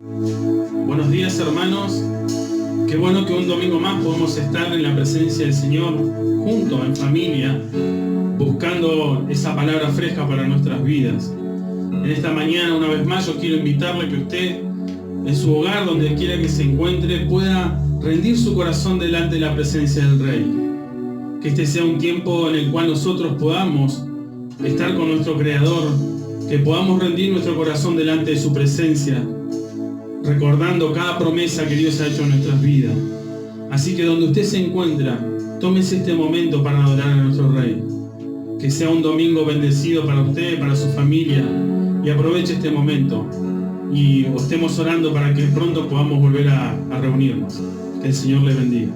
Buenos días, hermanos. Qué bueno que un domingo más podemos estar en la presencia del Señor, juntos, en familia, buscando esa palabra fresca para nuestras vidas. En esta mañana, una vez más, yo quiero invitarle a que usted, en su hogar, donde quiera que se encuentre, pueda rendir su corazón delante de la presencia del Rey. Que este sea un tiempo en el cual nosotros podamos estar con nuestro Creador, que podamos rendir nuestro corazón delante de su presencia, recordando cada promesa que Dios ha hecho en nuestras vidas. Así que donde usted se encuentra, tómese este momento para adorar a nuestro Rey. Que sea un domingo bendecido para usted, para su familia, y aproveche este momento y estemos orando para que pronto podamos volver a reunirnos. Que el Señor le bendiga.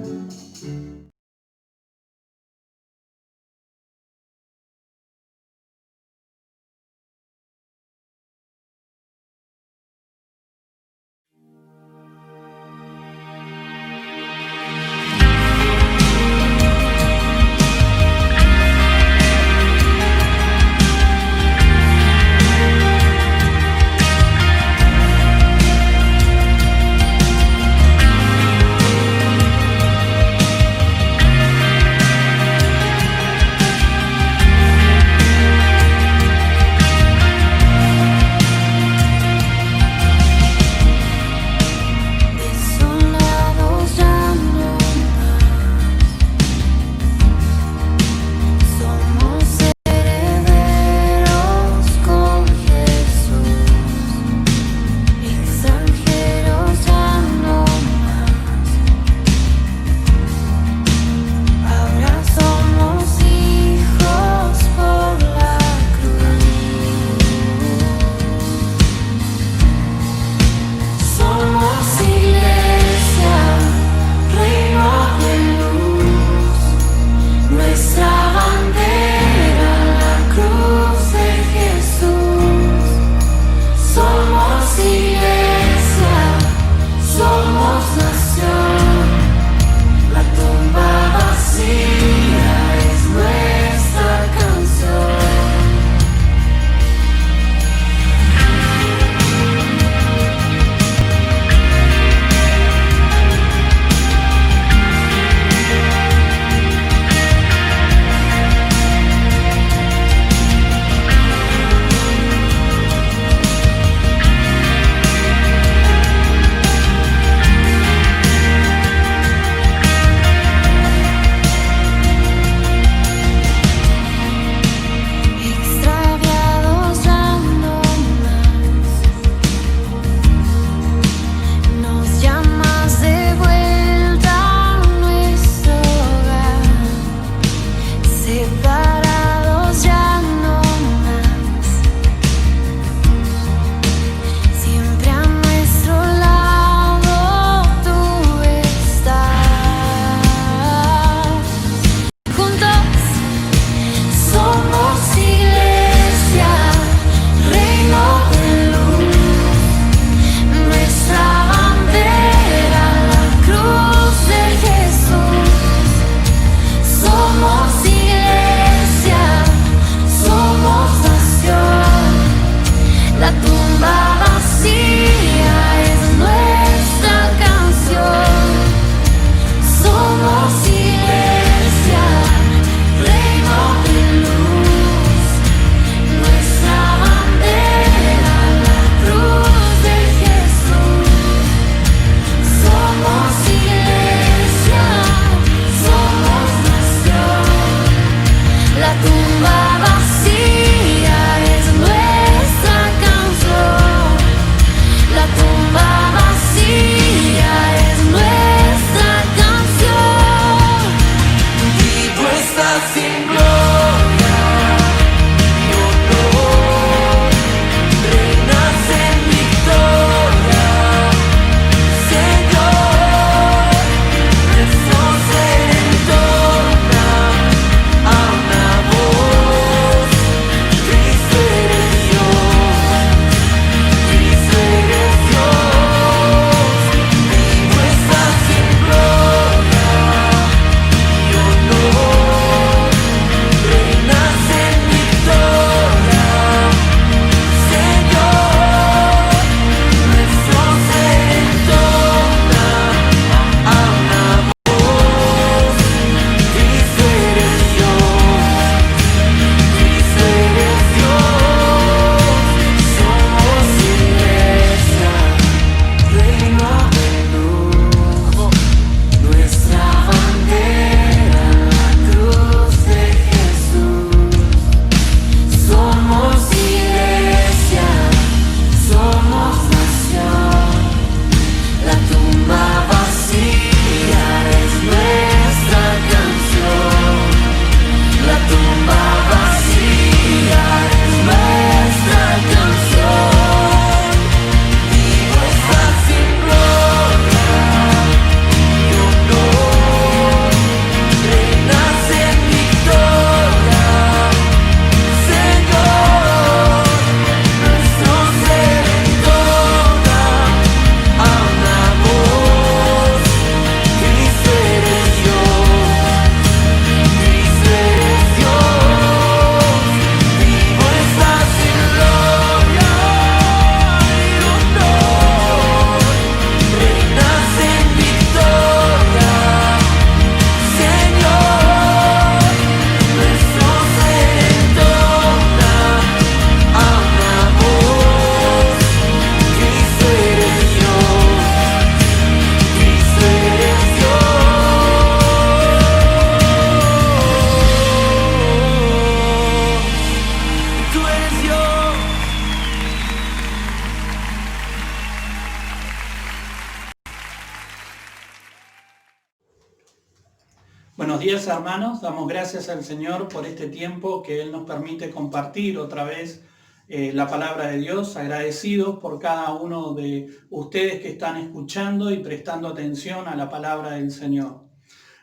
Buenos días, hermanos. Damos gracias al Señor por este tiempo que Él nos permite compartir otra vez la palabra de Dios. Agradecidos por cada uno de ustedes que están escuchando y prestando atención a la palabra del Señor.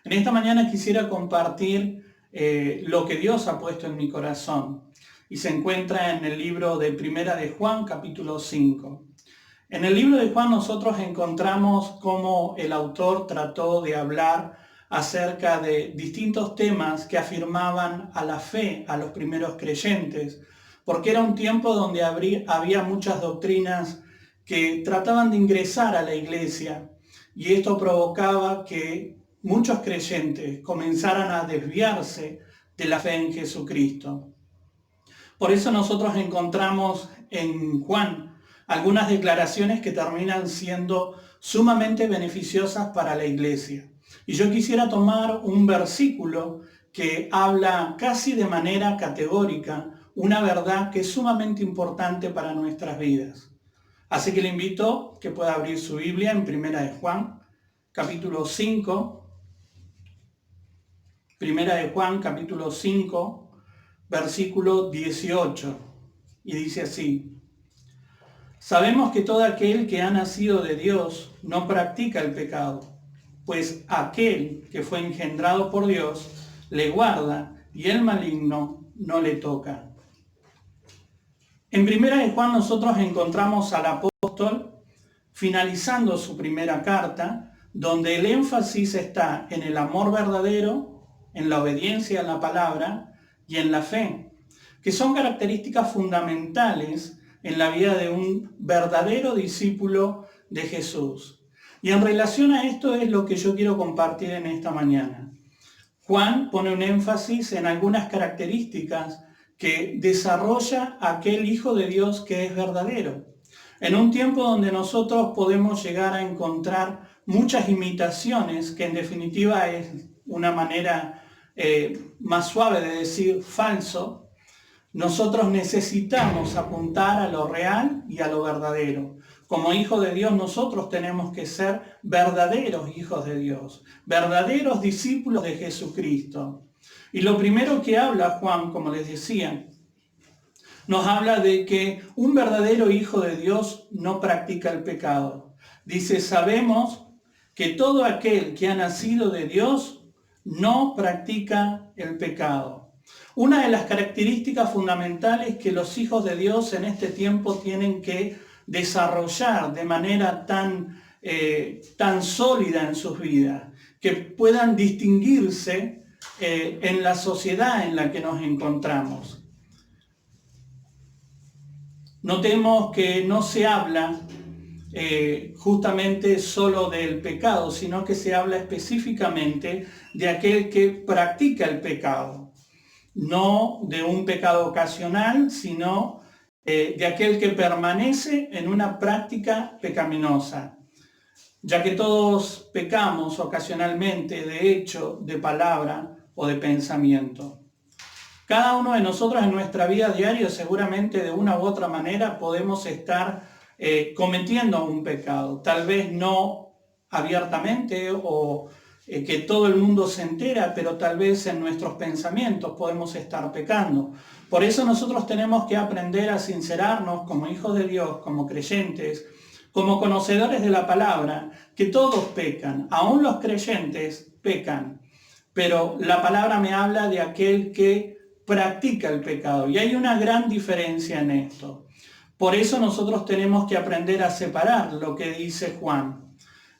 En esta mañana quisiera compartir lo que Dios ha puesto en mi corazón y se encuentra en el libro de Primera de Juan, capítulo 5. En el libro de Juan nosotros encontramos cómo el autor trató de hablar acerca de distintos temas que afirmaban a la fe a los primeros creyentes, porque era un tiempo donde había muchas doctrinas que trataban de ingresar a la iglesia, y esto provocaba que muchos creyentes comenzaran a desviarse de la fe en Jesucristo. Por eso nosotros encontramos en Juan algunas declaraciones que terminan siendo sumamente beneficiosas para la iglesia. Y yo quisiera tomar un versículo que habla casi de manera categórica una verdad que es sumamente importante para nuestras vidas. Así que le invito que pueda abrir su Biblia en Primera de Juan, capítulo 5. Primera de Juan, capítulo 5, versículo 18. Y dice así: Sabemos que todo aquel que ha nacido de Dios no practica el pecado, pues aquel que fue engendrado por Dios le guarda y el maligno no le toca. En Primera de Juan nosotros encontramos al apóstol finalizando su primera carta, donde el énfasis está en el amor verdadero, en la obediencia a la palabra y en la fe, que son características fundamentales en la vida de un verdadero discípulo de Jesús. Y en relación a esto es lo que yo quiero compartir en esta mañana. Juan pone un énfasis en algunas características que desarrolla aquel Hijo de Dios que es verdadero. En un tiempo donde nosotros podemos llegar a encontrar muchas imitaciones, que en definitiva es una manera más suave de decir falso, nosotros necesitamos apuntar a lo real y a lo verdadero. Como hijos de Dios nosotros tenemos que ser verdaderos hijos de Dios, verdaderos discípulos de Jesucristo. Y lo primero que habla Juan, como les decía, nos habla de que un verdadero hijo de Dios no practica el pecado. Dice, sabemos que todo aquel que ha nacido de Dios no practica el pecado. Una de las características fundamentales que los hijos de Dios en este tiempo tienen que desarrollar de manera tan sólida en sus vidas, que puedan distinguirse en la sociedad en la que nos encontramos. Notemos que no se habla justamente solo del pecado, sino que se habla específicamente de aquel que practica el pecado. No de un pecado ocasional, sino de aquel que permanece en una práctica pecaminosa, ya que todos pecamos ocasionalmente de hecho, de palabra o de pensamiento. Cada uno de nosotros en nuestra vida diaria seguramente de una u otra manera podemos estar cometiendo un pecado, tal vez no abiertamente o que todo el mundo se entera, pero tal vez en nuestros pensamientos podemos estar pecando. Por eso nosotros tenemos que aprender a sincerarnos como hijos de Dios, como creyentes, como conocedores de la palabra, que todos pecan, aún los creyentes pecan, pero la palabra me habla de aquel que practica el pecado, y hay una gran diferencia en esto. Por eso nosotros tenemos que aprender a separar lo que dice Juan.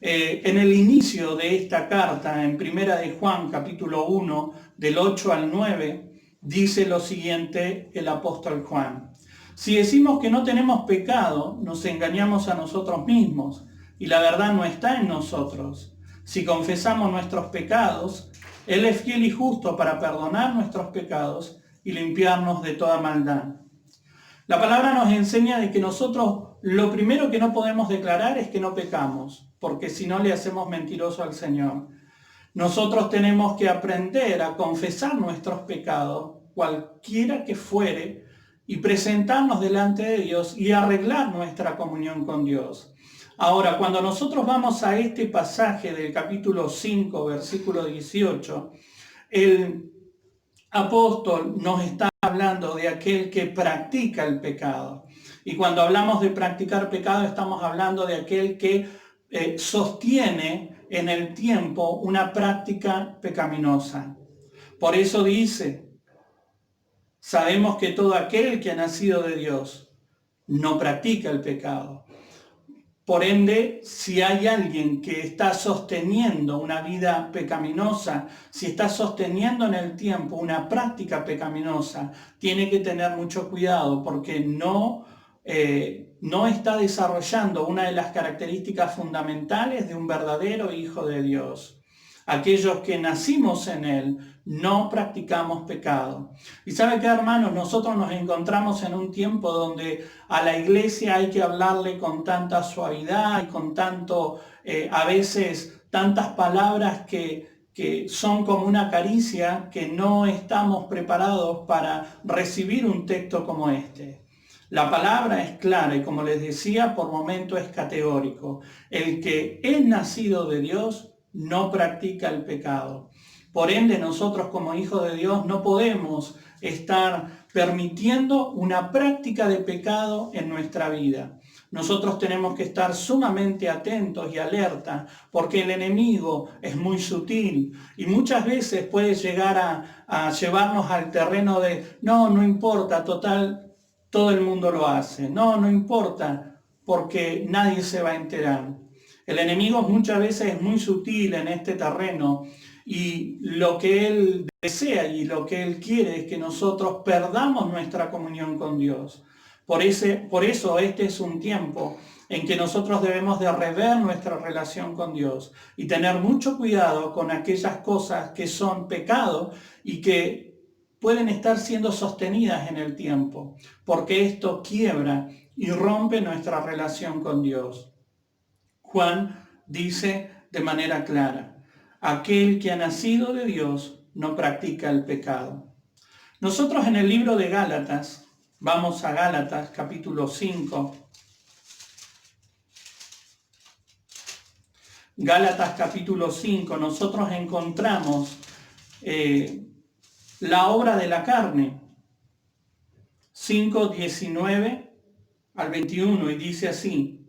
En el inicio de esta carta, en Primera de Juan, capítulo 1, del 8 al 9, dice lo siguiente el apóstol Juan. Si decimos que no tenemos pecado, nos engañamos a nosotros mismos, y la verdad no está en nosotros. Si confesamos nuestros pecados, Él es fiel y justo para perdonar nuestros pecados y limpiarnos de toda maldad. La palabra nos enseña de que nosotros lo primero que no podemos declarar es que no pecamos, porque si no le hacemos mentiroso al Señor. Nosotros tenemos que aprender a confesar nuestros pecados, cualquiera que fuere, y presentarnos delante de Dios y arreglar nuestra comunión con Dios. Ahora, cuando nosotros vamos a este pasaje del capítulo 5, versículo 18, el apóstol nos está hablando de aquel que practica el pecado. Y cuando hablamos de practicar pecado, estamos hablando de aquel que sostiene en el tiempo una práctica pecaminosa. Por eso dice, sabemos que todo aquel que ha nacido de Dios no practica el pecado. Por ende, si hay alguien que está sosteniendo una vida pecaminosa, si está sosteniendo en el tiempo una práctica pecaminosa, tiene que tener mucho cuidado porque no está desarrollando una de las características fundamentales de un verdadero hijo de Dios. Aquellos que nacimos en Él no practicamos pecado. Y ¿sabe qué, hermanos? Nosotros nos encontramos en un tiempo donde a la iglesia hay que hablarle con tanta suavidad y con tanto, a veces, tantas palabras que son como una caricia, que no estamos preparados para recibir un texto como este. La palabra es clara y, como les decía, por momento es categórico. El que es nacido de Dios no practica el pecado. Por ende, nosotros como hijos de Dios no podemos estar permitiendo una práctica de pecado en nuestra vida. Nosotros tenemos que estar sumamente atentos y alerta porque el enemigo es muy sutil y muchas veces puede llegar a llevarnos al terreno de no importa, total, todo el mundo lo hace. No importa porque nadie se va a enterar. El enemigo muchas veces es muy sutil en este terreno y lo que él desea y lo que él quiere es que nosotros perdamos nuestra comunión con Dios. Por eso este es un tiempo en que nosotros debemos de rever nuestra relación con Dios y tener mucho cuidado con aquellas cosas que son pecado y que pueden estar siendo sostenidas en el tiempo, porque esto quiebra y rompe nuestra relación con Dios. Juan dice de manera clara, aquel que ha nacido de Dios no practica el pecado. Nosotros en el libro de Gálatas, vamos a Gálatas capítulo 5. Gálatas capítulo 5, nosotros encontramos la obra de la carne. 5, 19 al 21, y dice así.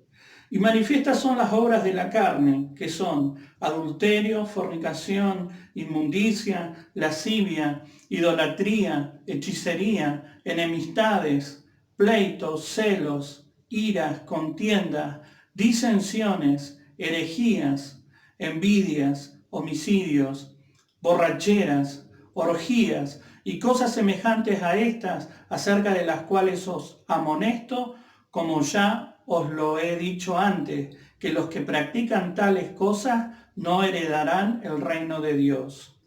Y manifiestas son las obras de la carne, que son adulterio, fornicación, inmundicia, lascivia, idolatría, hechicería, enemistades, pleitos, celos, iras, contiendas, disensiones, herejías, envidias, homicidios, borracheras, orgías y cosas semejantes a estas, acerca de las cuales os amonesto, como ya os lo he dicho antes, que los que practican tales cosas no heredarán el reino de Dios.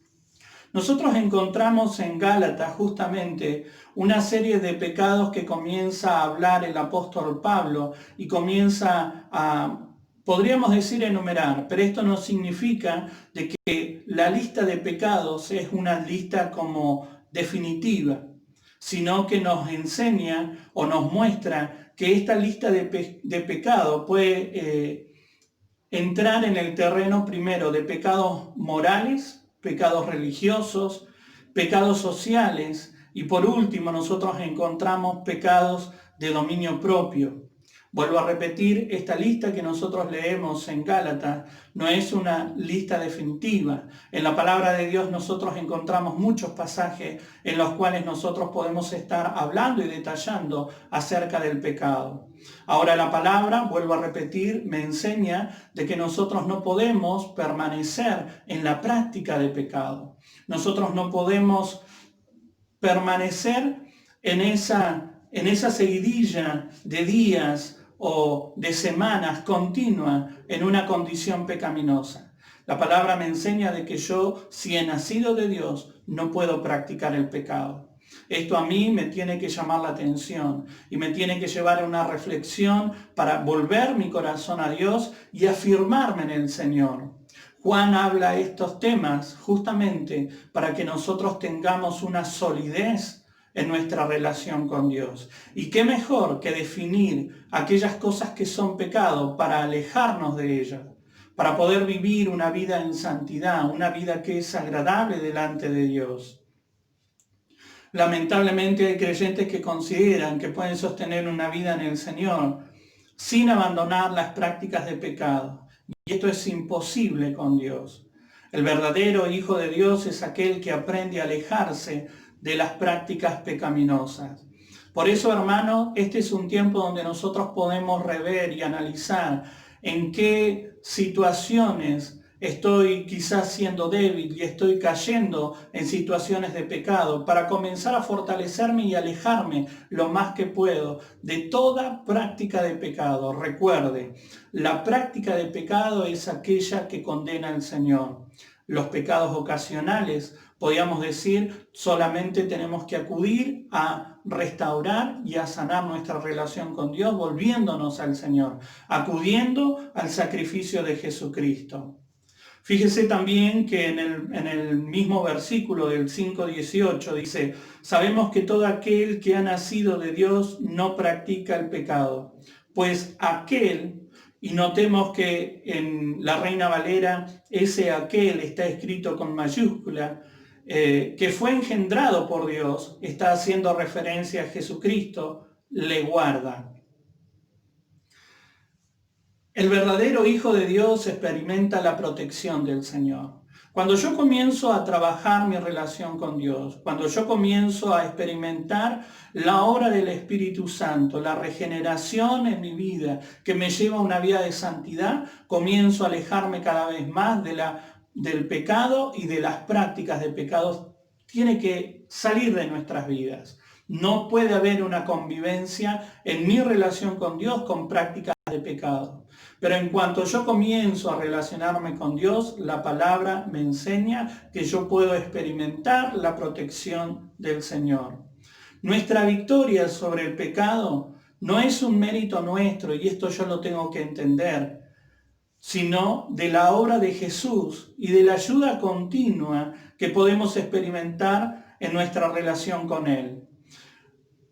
Nosotros encontramos en Gálatas justamente una serie de pecados que comienza a hablar el apóstol Pablo y comienza a, podríamos decir, enumerar, pero esto no significa de que la lista de pecados es una lista como definitiva, sino que nos enseña o nos muestra que esta lista de pecado puede entrar en el terreno primero de pecados morales, pecados religiosos, pecados sociales y por último nosotros encontramos pecados de dominio propio. Vuelvo a repetir, esta lista que nosotros leemos en Gálatas no es una lista definitiva. En la palabra de Dios nosotros encontramos muchos pasajes en los cuales nosotros podemos estar hablando y detallando acerca del pecado. Ahora la palabra, vuelvo a repetir, me enseña de que nosotros no podemos permanecer en la práctica de pecado. Nosotros no podemos permanecer en esa seguidilla de días o de semanas continua en una condición pecaminosa. La palabra me enseña de que yo, si he nacido de Dios, no puedo practicar el pecado. Esto a mí me tiene que llamar la atención y me tiene que llevar a una reflexión para volver mi corazón a Dios y afirmarme en el Señor. Juan habla estos temas justamente para que nosotros tengamos una solidez en nuestra relación con Dios. Y qué mejor que definir aquellas cosas que son pecado para alejarnos de ellas. para poder vivir una vida en santidad, una vida que es agradable delante de Dios. Lamentablemente hay creyentes que consideran que pueden sostener una vida en el Señor sin abandonar las prácticas de pecado. Y esto es imposible con Dios. El verdadero Hijo de Dios es aquel que aprende a alejarse de las prácticas pecaminosas. Por eso, hermano, este es un tiempo donde nosotros podemos rever y analizar en qué situaciones estoy quizás siendo débil y estoy cayendo en situaciones de pecado, para comenzar a fortalecerme y alejarme lo más que puedo de toda práctica de pecado. Recuerde, la práctica de pecado es aquella que condena al Señor. Los pecados ocasionales, podríamos decir, solamente tenemos que acudir a restaurar y a sanar nuestra relación con Dios, volviéndonos al Señor, acudiendo al sacrificio de Jesucristo. Fíjese también que en el mismo versículo del 5:18 dice: sabemos que todo aquel que ha nacido de Dios no practica el pecado, pues aquel, y notemos que en la Reina Valera ese aquel está escrito con mayúscula, que fue engendrado por Dios, está haciendo referencia a Jesucristo, le guarda. El verdadero Hijo de Dios experimenta la protección del Señor. Cuando yo comienzo a trabajar mi relación con Dios, cuando yo comienzo a experimentar la obra del Espíritu Santo, la regeneración en mi vida que me lleva a una vida de santidad, comienzo a alejarme cada vez más del pecado y de las prácticas de pecados. Tiene que salir de nuestras vidas. No puede haber una convivencia en mi relación con Dios con prácticas de pecado. Pero en cuanto yo comienzo a relacionarme con Dios, la palabra me enseña que yo puedo experimentar la protección del Señor. Nuestra victoria sobre el pecado no es un mérito nuestro, y esto yo lo tengo que entender, sino de la obra de Jesús y de la ayuda continua que podemos experimentar en nuestra relación con Él.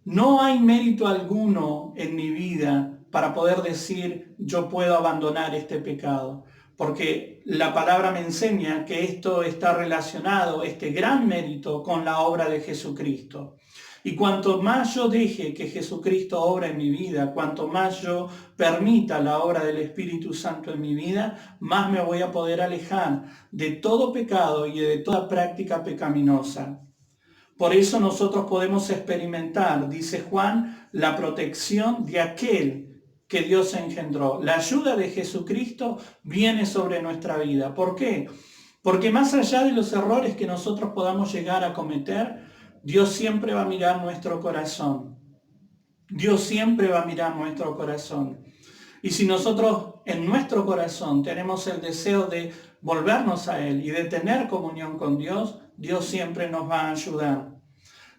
No hay mérito alguno en mi vida para poder decir yo puedo abandonar este pecado, porque la palabra me enseña que esto está relacionado, este gran mérito, con la obra de Jesucristo. Y cuanto más yo deje que Jesucristo obra en mi vida, cuanto más yo permita la obra del Espíritu Santo en mi vida, más me voy a poder alejar de todo pecado y de toda práctica pecaminosa. Por eso nosotros podemos experimentar, dice Juan, la protección de aquel que Dios engendró. La ayuda de Jesucristo viene sobre nuestra vida. ¿Por qué? Porque más allá de los errores que nosotros podamos llegar a cometer, Dios siempre va a mirar nuestro corazón. Dios siempre va a mirar nuestro corazón. Y si nosotros en nuestro corazón tenemos el deseo de volvernos a Él y de tener comunión con Dios, Dios siempre nos va a ayudar.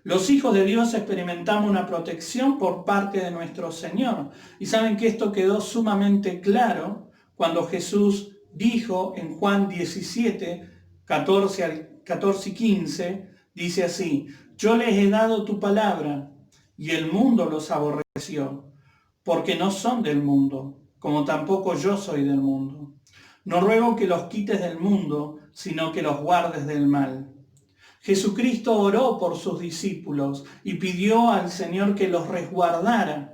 Los hijos de Dios experimentamos una protección por parte de nuestro Señor. Y saben que esto quedó sumamente claro cuando Jesús dijo en Juan 17, 14 y 15, dice así: yo les he dado tu palabra y el mundo los aborreció, porque no son del mundo, como tampoco yo soy del mundo. No ruego que los quites del mundo, sino que los guardes del mal. Jesucristo oró por sus discípulos y pidió al Señor que los resguardara.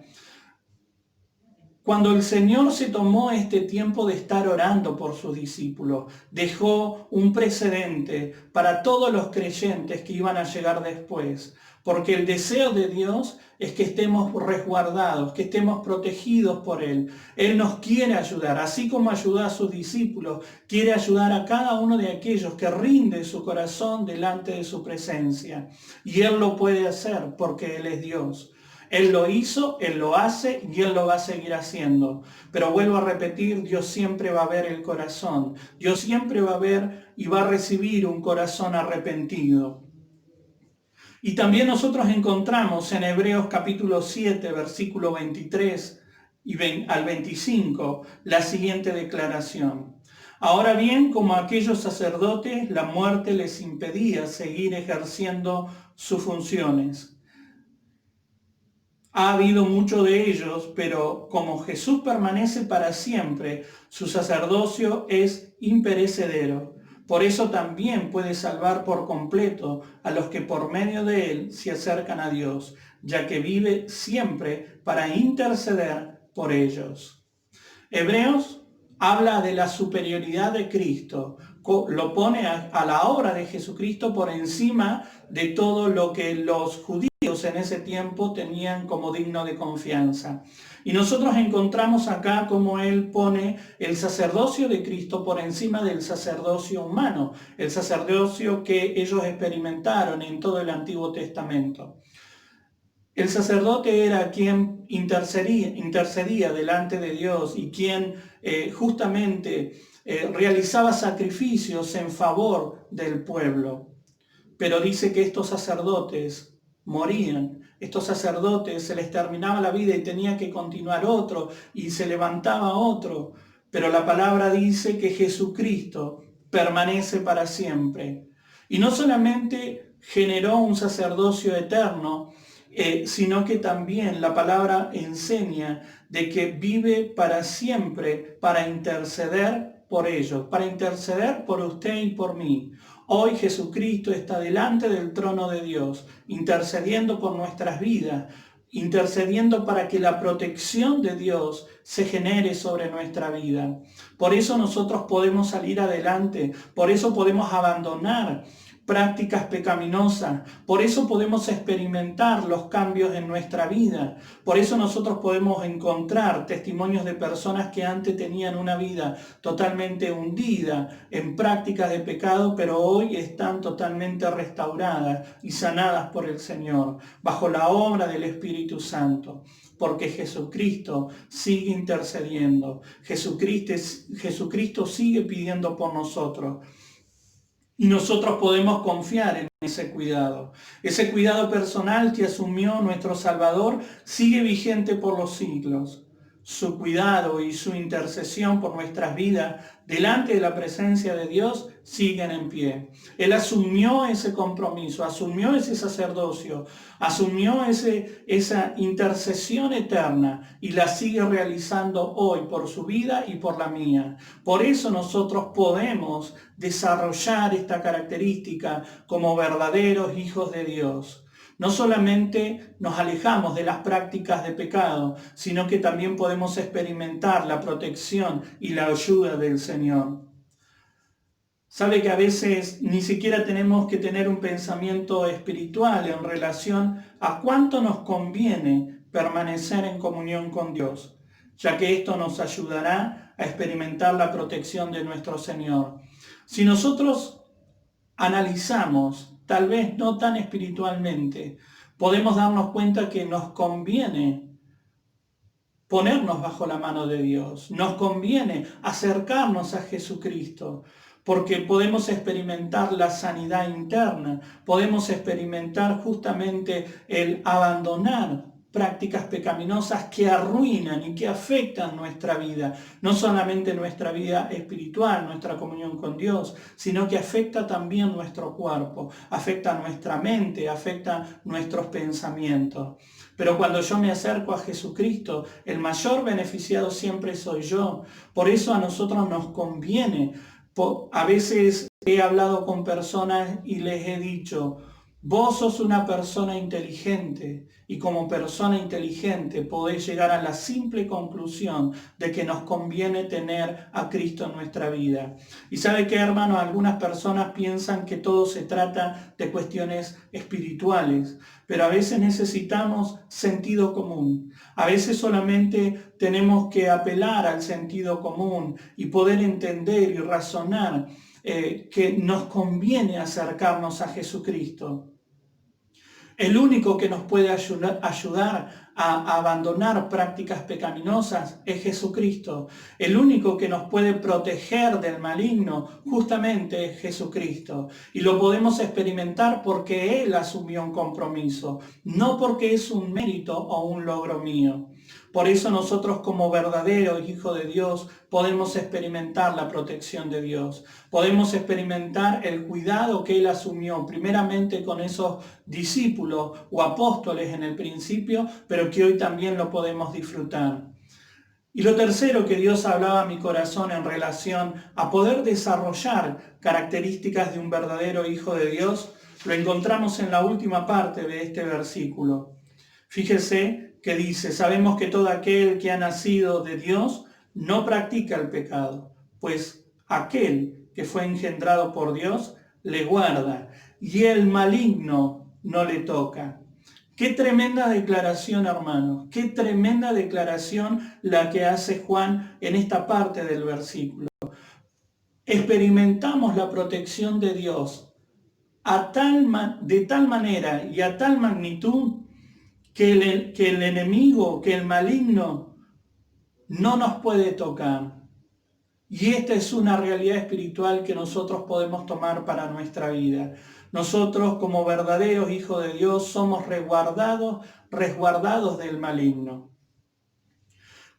Cuando el Señor se tomó este tiempo de estar orando por sus discípulos, dejó un precedente para todos los creyentes que iban a llegar después, porque el deseo de Dios es que estemos resguardados, que estemos protegidos por Él. Él nos quiere ayudar, así como ayudó a sus discípulos, quiere ayudar a cada uno de aquellos que rinde su corazón delante de su presencia. Y Él lo puede hacer porque Él es Dios. Él lo hizo, Él lo hace y Él lo va a seguir haciendo. Pero vuelvo a repetir, Dios siempre va a ver el corazón. Dios siempre va a ver y va a recibir un corazón arrepentido. Y también nosotros encontramos en Hebreos capítulo 7, versículo 23 al 25, la siguiente declaración. Ahora bien, como a aquellos sacerdotes, la muerte les impedía seguir ejerciendo sus funciones. Ha habido mucho de ellos, pero como Jesús permanece para siempre, su sacerdocio es imperecedero. Por eso también puede salvar por completo a los que por medio de él se acercan a Dios, ya que vive siempre para interceder por ellos. Hebreos habla de la superioridad de Cristo, lo pone a la obra de Jesucristo por encima de todo lo que los judíos en ese tiempo tenían como digno de confianza. Y nosotros encontramos acá como él pone el sacerdocio de Cristo por encima del sacerdocio humano, el sacerdocio que ellos experimentaron en todo el Antiguo Testamento. El sacerdote era quien intercedía delante de Dios y quien justamente realizaba sacrificios en favor del pueblo. Pero dice que estos sacerdotes morían, estos sacerdotes se les terminaba la vida y tenía que continuar otro y se levantaba otro. Pero la palabra dice que Jesucristo permanece para siempre. Y no solamente generó un sacerdocio eterno, sino que también la palabra enseña de que vive para siempre para interceder por ellos, para interceder por usted y por mí. Hoy Jesucristo está delante del trono de Dios, intercediendo por nuestras vidas, intercediendo para que la protección de Dios se genere sobre nuestra vida. Por eso nosotros podemos salir adelante, por eso podemos abandonar prácticas pecaminosas, por eso podemos experimentar los cambios en nuestra vida, por eso nosotros podemos encontrar testimonios de personas que antes tenían una vida totalmente hundida en prácticas de pecado, pero hoy están totalmente restauradas y sanadas por el Señor, bajo la obra del Espíritu Santo. Porque Jesucristo sigue intercediendo, Jesucristo sigue pidiendo por nosotros. Y nosotros podemos confiar en ese cuidado. Ese cuidado personal que asumió nuestro Salvador sigue vigente por los siglos. Su cuidado y su intercesión por nuestras vidas delante de la presencia de Dios siguen en pie. Él asumió ese compromiso, asumió ese sacerdocio, asumió esa intercesión eterna y la sigue realizando hoy por su vida y por la mía. Por eso nosotros podemos desarrollar esta característica como verdaderos hijos de Dios. No solamente nos alejamos de las prácticas de pecado, sino que también podemos experimentar la protección y la ayuda del Señor. Sabe que a veces ni siquiera tenemos que tener un pensamiento espiritual en relación a cuánto nos conviene permanecer en comunión con Dios, ya que esto nos ayudará a experimentar la protección de nuestro Señor. Si nosotros analizamos, tal vez no tan espiritualmente, podemos darnos cuenta que nos conviene ponernos bajo la mano de Dios, nos conviene acercarnos a Jesucristo, porque podemos experimentar la sanidad interna, podemos experimentar justamente el abandonar prácticas pecaminosas que arruinan y que afectan nuestra vida, no solamente nuestra vida espiritual, nuestra comunión con Dios, sino que afecta también nuestro cuerpo, afecta nuestra mente, afecta nuestros pensamientos. Pero cuando yo me acerco a Jesucristo, el mayor beneficiado siempre soy yo. Por eso a nosotros nos conviene. A veces he hablado con personas y les he dicho: vos sos una persona inteligente y como persona inteligente podés llegar a la simple conclusión de que nos conviene tener a Cristo en nuestra vida. Y ¿sabe qué, hermano? Algunas personas piensan que todo se trata de cuestiones espirituales, pero a veces necesitamos sentido común. A veces solamente tenemos que apelar al sentido común y poder entender y razonar que nos conviene acercarnos a Jesucristo. El único que nos puede ayudar a abandonar prácticas pecaminosas es Jesucristo. El único que nos puede proteger del maligno justamente es Jesucristo. Y lo podemos experimentar porque Él asumió un compromiso, no porque es un mérito o un logro mío. Por eso nosotros como verdaderos hijos de Dios podemos experimentar la protección de Dios. Podemos experimentar el cuidado que Él asumió, primeramente con esos discípulos o apóstoles en el principio, pero que hoy también lo podemos disfrutar. Y lo tercero que Dios hablaba a mi corazón en relación a poder desarrollar características de un verdadero hijo de Dios, lo encontramos en la última parte de este versículo. Fíjese que dice, sabemos que todo aquel que ha nacido de Dios no practica el pecado, pues aquel que fue engendrado por Dios le guarda y el maligno no le toca. Qué tremenda declaración, hermanos, qué tremenda declaración la que hace Juan en esta parte del versículo. Experimentamos la protección de Dios de tal manera y a tal magnitud que el enemigo, que el maligno no nos puede tocar. Y esta es una realidad espiritual que nosotros podemos tomar para nuestra vida. Nosotros como verdaderos hijos de Dios somos resguardados del maligno.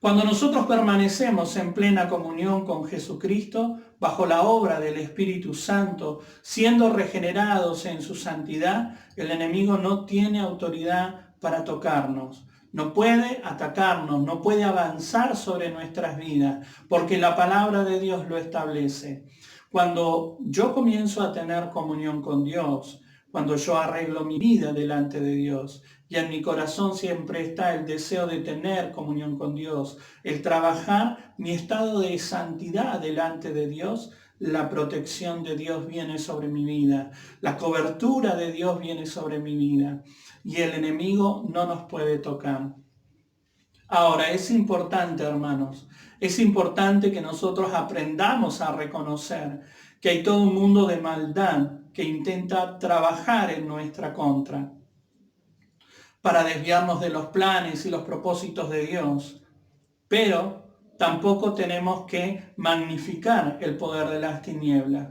Cuando nosotros permanecemos en plena comunión con Jesucristo, bajo la obra del Espíritu Santo, siendo regenerados en su santidad, el enemigo no tiene autoridad para tocarnos. No puede atacarnos, no puede avanzar sobre nuestras vidas, porque la palabra de Dios lo establece. Cuando yo comienzo a tener comunión con Dios, cuando yo arreglo mi vida delante de Dios, y en mi corazón siempre está el deseo de tener comunión con Dios, el trabajar mi estado de santidad delante de Dios, la protección de Dios viene sobre mi vida, la cobertura de Dios viene sobre mi vida, y el enemigo no nos puede tocar. Ahora, es importante, hermanos, es importante que nosotros aprendamos a reconocer que hay todo un mundo de maldad que intenta trabajar en nuestra contra para desviarnos de los planes y los propósitos de Dios. Pero tampoco tenemos que magnificar el poder de las tinieblas,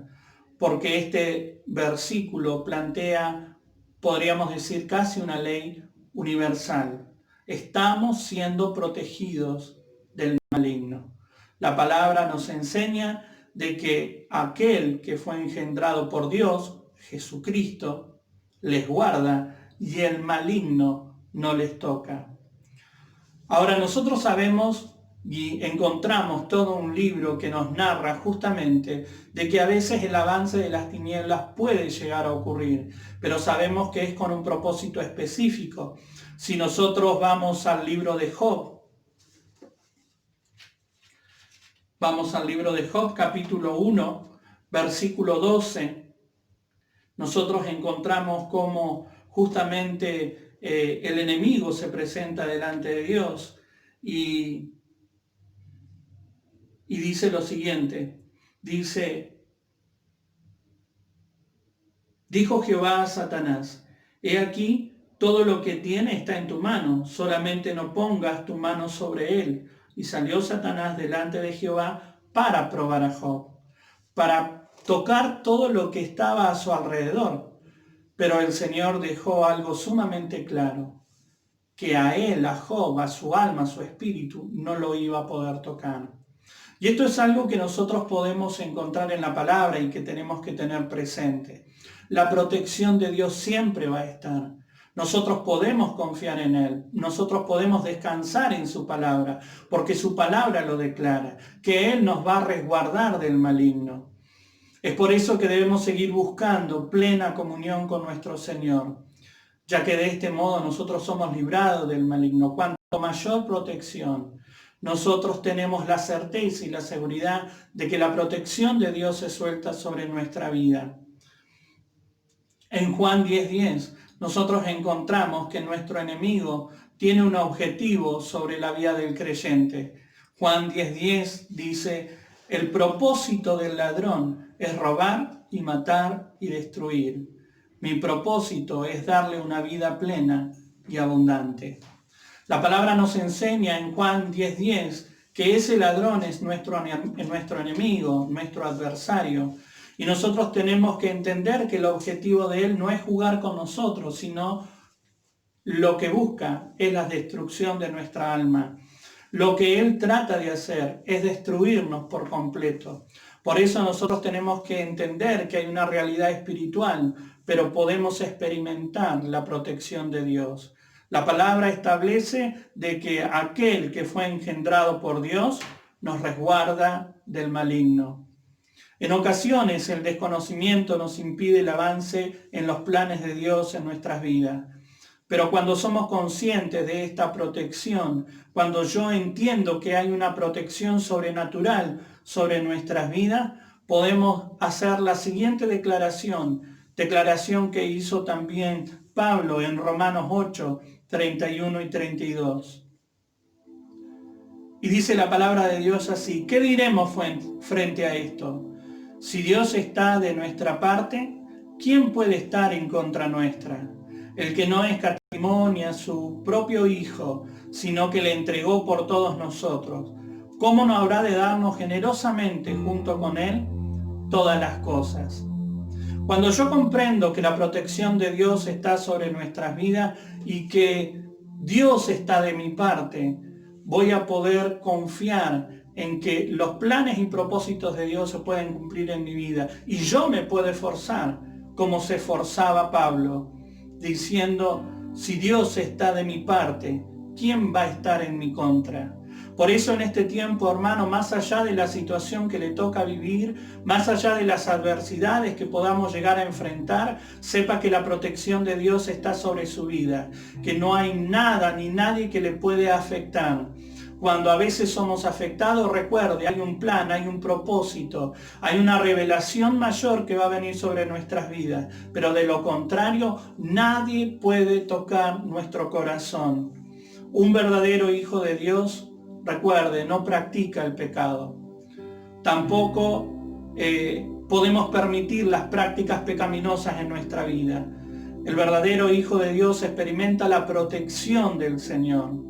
porque este versículo plantea, podríamos decir, casi una ley universal. Estamos siendo protegidos del maligno. La palabra nos enseña de que aquel que fue engendrado por Dios, Jesucristo, les guarda y el maligno no les toca. Ahora nosotros sabemos y encontramos todo un libro que nos narra justamente de que a veces el avance de las tinieblas puede llegar a ocurrir, pero sabemos que es con un propósito específico. Si nosotros vamos al libro de Job, capítulo 1, versículo 12, nosotros encontramos cómo justamente el enemigo se presenta delante de Dios y dice lo siguiente, dijo Jehová a Satanás, he aquí, todo lo que tiene está en tu mano, solamente no pongas tu mano sobre él. Y salió Satanás delante de Jehová para probar a Job, para tocar todo lo que estaba a su alrededor. Pero el Señor dejó algo sumamente claro, que a él, a Job, a su alma, a su espíritu, no lo iba a poder tocar. Y esto es algo que nosotros podemos encontrar en la palabra y que tenemos que tener presente. La protección de Dios siempre va a estar. Nosotros podemos confiar en Él, nosotros podemos descansar en su palabra, porque su palabra lo declara, que Él nos va a resguardar del maligno. Es por eso que debemos seguir buscando plena comunión con nuestro Señor, ya que de este modo nosotros somos librados del maligno. Cuanto mayor protección, nosotros tenemos la certeza y la seguridad de que la protección de Dios se suelta sobre nuestra vida. En Juan 10:10, nosotros encontramos que nuestro enemigo tiene un objetivo sobre la vida del creyente. Juan 10:10 dice, el propósito del ladrón es robar y matar y destruir. Mi propósito es darle una vida plena y abundante. La palabra nos enseña en Juan 10:10 que ese ladrón es nuestro enemigo, nuestro adversario. Y nosotros tenemos que entender que el objetivo de él no es jugar con nosotros, sino lo que busca es la destrucción de nuestra alma. Lo que él trata de hacer es destruirnos por completo. Por eso nosotros tenemos que entender que hay una realidad espiritual, pero podemos experimentar la protección de Dios. La palabra establece de que aquel que fue engendrado por Dios nos resguarda del maligno. En ocasiones el desconocimiento nos impide el avance en los planes de Dios en nuestras vidas. Pero cuando somos conscientes de esta protección, cuando yo entiendo que hay una protección sobrenatural sobre nuestras vidas, podemos hacer la siguiente declaración que hizo también Pablo en Romanos 8, 31 y 32. Y dice la palabra de Dios así: ¿qué diremos frente a esto? Si Dios está de nuestra parte, ¿quién puede estar en contra nuestra? El que no escatimó ni a su propio Hijo, sino que le entregó por todos nosotros, ¿cómo no habrá de darnos generosamente junto con Él todas las cosas? Cuando yo comprendo que la protección de Dios está sobre nuestras vidas y que Dios está de mi parte, voy a poder confiar en que los planes y propósitos de Dios se pueden cumplir en mi vida. Y yo me puedo esforzar como se esforzaba Pablo, diciendo: si Dios está de mi parte, ¿quién va a estar en mi contra? Por eso en este tiempo, hermano, más allá de la situación que le toca vivir, más allá de las adversidades que podamos llegar a enfrentar, sepa que la protección de Dios está sobre su vida, que no hay nada ni nadie que le puede afectar. Cuando a veces somos afectados, recuerde, hay un plan, hay un propósito, hay una revelación mayor que va a venir sobre nuestras vidas. Pero de lo contrario, nadie puede tocar nuestro corazón. Un verdadero hijo de Dios, recuerde, no practica el pecado. Tampoco podemos permitir las prácticas pecaminosas en nuestra vida. El verdadero hijo de Dios experimenta la protección del Señor.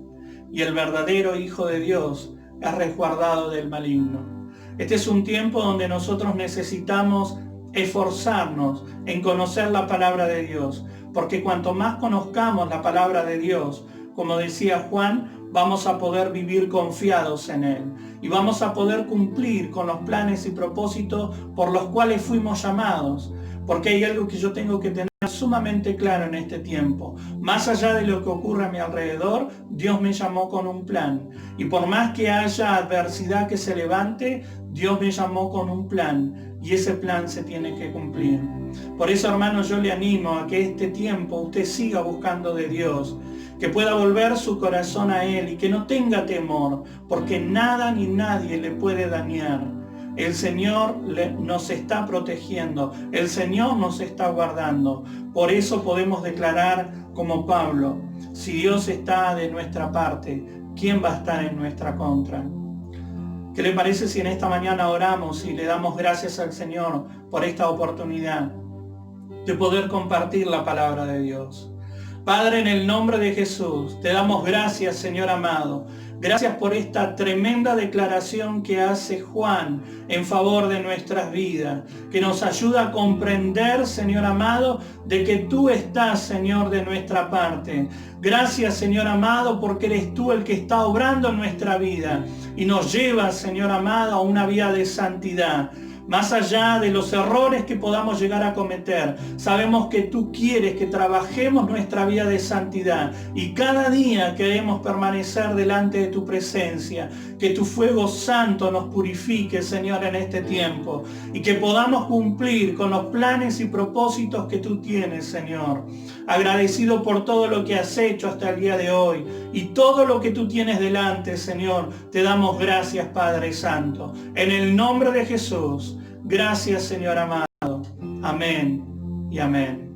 Y el verdadero Hijo de Dios es resguardado del maligno. Este es un tiempo donde nosotros necesitamos esforzarnos en conocer la palabra de Dios, porque cuanto más conozcamos la palabra de Dios, como decía Juan, vamos a poder vivir confiados en Él y vamos a poder cumplir con los planes y propósitos por los cuales fuimos llamados. Porque hay algo que yo tengo que tener sumamente claro en este tiempo. Más allá de lo que ocurre a mi alrededor, Dios me llamó con un plan. Y por más que haya adversidad que se levante, Dios me llamó con un plan. Y ese plan se tiene que cumplir. Por eso, hermano, yo le animo a que este tiempo usted siga buscando de Dios, que pueda volver su corazón a Él y que no tenga temor, porque nada ni nadie le puede dañar. El Señor nos está protegiendo, el Señor nos está guardando. Por eso podemos declarar como Pablo: si Dios está de nuestra parte, ¿quién va a estar en nuestra contra? ¿Qué le parece si en esta mañana oramos y le damos gracias al Señor por esta oportunidad de poder compartir la palabra de Dios? Padre, en el nombre de Jesús, te damos gracias, Señor amado. Gracias por esta tremenda declaración que hace Juan en favor de nuestras vidas, que nos ayuda a comprender, Señor amado, de que tú estás, Señor, de nuestra parte. Gracias, Señor amado, porque eres tú el que está obrando en nuestra vida y nos llevas, Señor amado, a una vida de santidad. Más allá de los errores que podamos llegar a cometer, sabemos que tú quieres que trabajemos nuestra vida de santidad y cada día queremos permanecer delante de tu presencia, que tu fuego santo nos purifique, Señor, en este tiempo y que podamos cumplir con los planes y propósitos que tú tienes, Señor. Agradecido por todo lo que has hecho hasta el día de hoy y todo lo que tú tienes delante, Señor, te damos gracias, Padre Santo. En el nombre de Jesús. Gracias, Señor amado. Amén y amén.